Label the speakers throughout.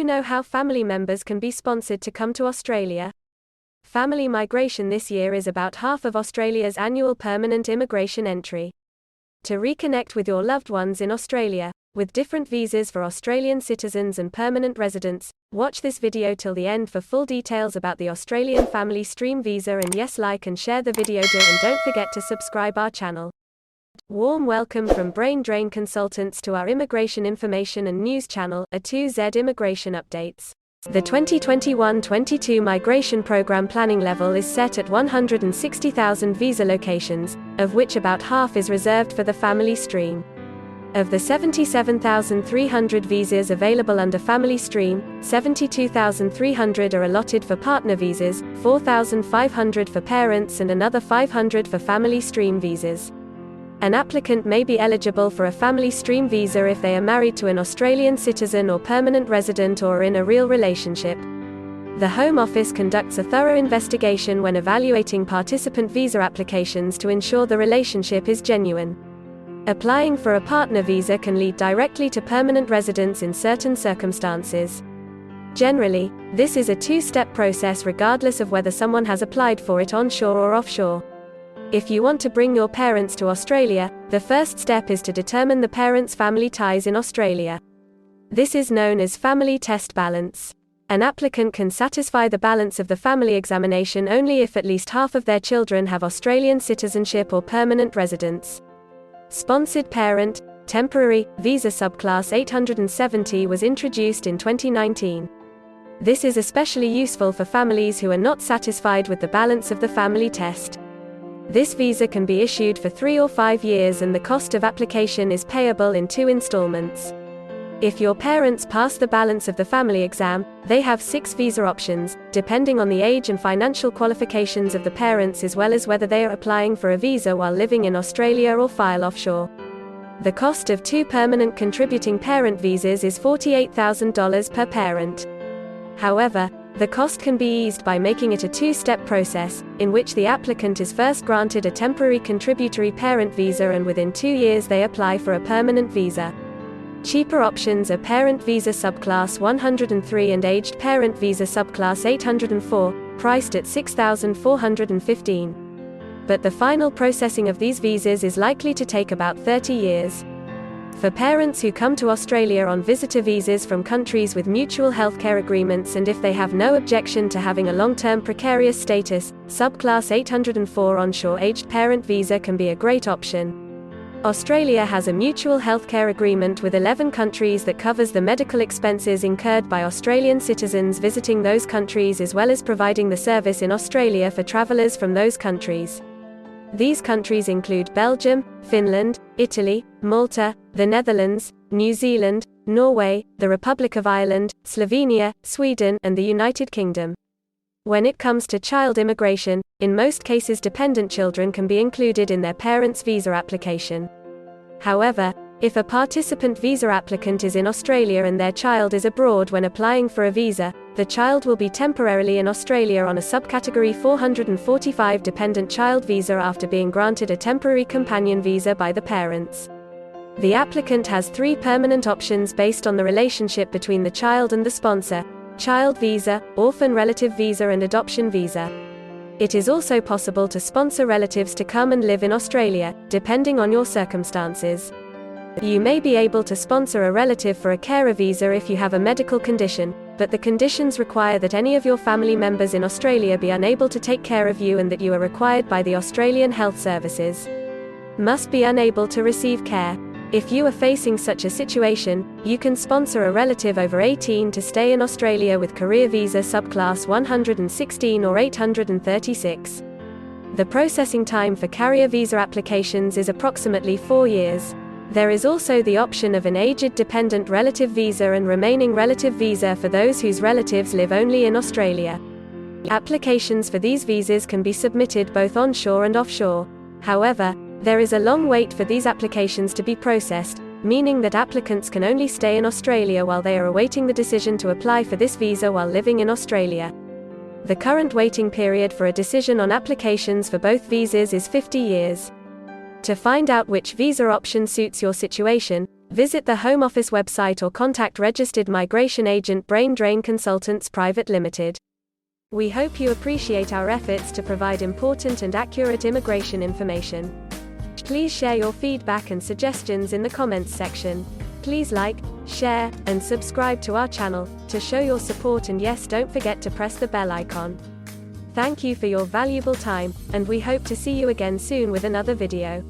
Speaker 1: you know how family members can be sponsored to come to Australia? Family migration this year is about half of Australia's annual permanent immigration entry. To reconnect with your loved ones in Australia, with different visas for Australian citizens and permanent residents, watch this video till the end for full details about the Australian Family Stream visa, and yes, like and share the video and don't forget to subscribe our channel. Warm welcome from Brain Drain Consultants to our immigration information and news channel, A2Z Immigration Updates. The 2021-22 migration program planning level is set at 160,000 visa locations, of which about half is reserved for the family stream. Of the 77,300 visas available under family stream, 72,300 are allotted for partner visas, 4,500 for parents and another 500 for family stream visas. An applicant may be eligible for a family stream visa if they are married to an Australian citizen or permanent resident or are in a real relationship. The Home Office conducts a thorough investigation when evaluating participant visa applications to ensure the relationship is genuine. Applying for a partner visa can lead directly to permanent residence in certain circumstances. Generally, this is a two-step process regardless of whether someone has applied for it onshore or offshore. If you want to bring your parents to Australia, the first step is to determine the parents' family ties in Australia. This is known as family test balance. An applicant can satisfy the balance of the family examination only if at least half of their children have Australian citizenship or permanent residence. Sponsored Parent, Temporary, Visa Subclass 870 was introduced in 2019. This is especially useful for families who are not satisfied with the balance of the family test. This visa can be issued for 3 or 5 years and the cost of application is payable in 2 installments. If your parents pass the balance of the family exam, they have 6 visa options, depending on the age and financial qualifications of the parents as well as whether they are applying for a visa while living in Australia or file offshore. The cost of 2 permanent contributing parent visas is $48,000 per parent. However, the cost can be eased by making it a 2-step process, in which the applicant is first granted a temporary contributory parent visa and within 2 years they apply for a permanent visa. Cheaper options are Parent Visa Subclass 103 and Aged Parent Visa Subclass 804, priced at $6,415. But the final processing of these visas is likely to take about 30 years. For parents who come to Australia on visitor visas from countries with mutual healthcare agreements and if they have no objection to having a long-term precarious status, Subclass 804 onshore aged parent visa can be a great option. Australia has a mutual healthcare agreement with 11 countries that covers the medical expenses incurred by Australian citizens visiting those countries as well as providing the service in Australia for travellers from those countries. These countries include Belgium, Finland, Italy, Malta, the Netherlands, New Zealand, Norway, the Republic of Ireland, Slovenia, Sweden, and the United Kingdom. When it comes to child immigration, in most cases dependent children can be included in their parents' visa application. However, if a participant visa applicant is in Australia and their child is abroad when applying for a visa, the child will be temporarily in Australia on a subcategory 445 dependent child visa after being granted a temporary companion visa by the parents. The applicant has 3 permanent options based on the relationship between the child and the sponsor: child visa, orphan relative visa and adoption visa. It is also possible to sponsor relatives to come and live in Australia, depending on your circumstances. You may be able to sponsor a relative for a carer visa if you have a medical condition, but the conditions require that any of your family members in Australia be unable to take care of you and that you are required by the Australian Health Services. Must be unable to receive care. If you are facing such a situation, you can sponsor a relative over 18 to stay in Australia with Career Visa Subclass 116 or 836. The processing time for carrier visa applications is approximately 4 years. There is also the option of an aged dependent relative visa and remaining relative visa for those whose relatives live only in Australia. Applications for these visas can be submitted both onshore and offshore. However, there is a long wait for these applications to be processed, meaning that applicants can only stay in Australia while they are awaiting the decision to apply for this visa while living in Australia. The current waiting period for a decision on applications for both visas is 50 years. To find out which visa option suits your situation, Visit the Home Office website or contact registered migration agent Brain Drain Consultants Private Limited. We hope you appreciate our efforts to provide important and accurate immigration information. Please share your feedback and suggestions in the comments section. Please like, share, and subscribe to our channel to show your support, and yes, don't forget to press the bell icon. Thank you for your valuable time, and we hope to see you again soon with another video.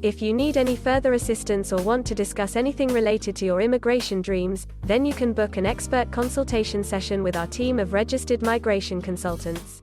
Speaker 1: If you need any further assistance or want to discuss anything related to your immigration dreams, then you can book an expert consultation session with our team of registered migration consultants.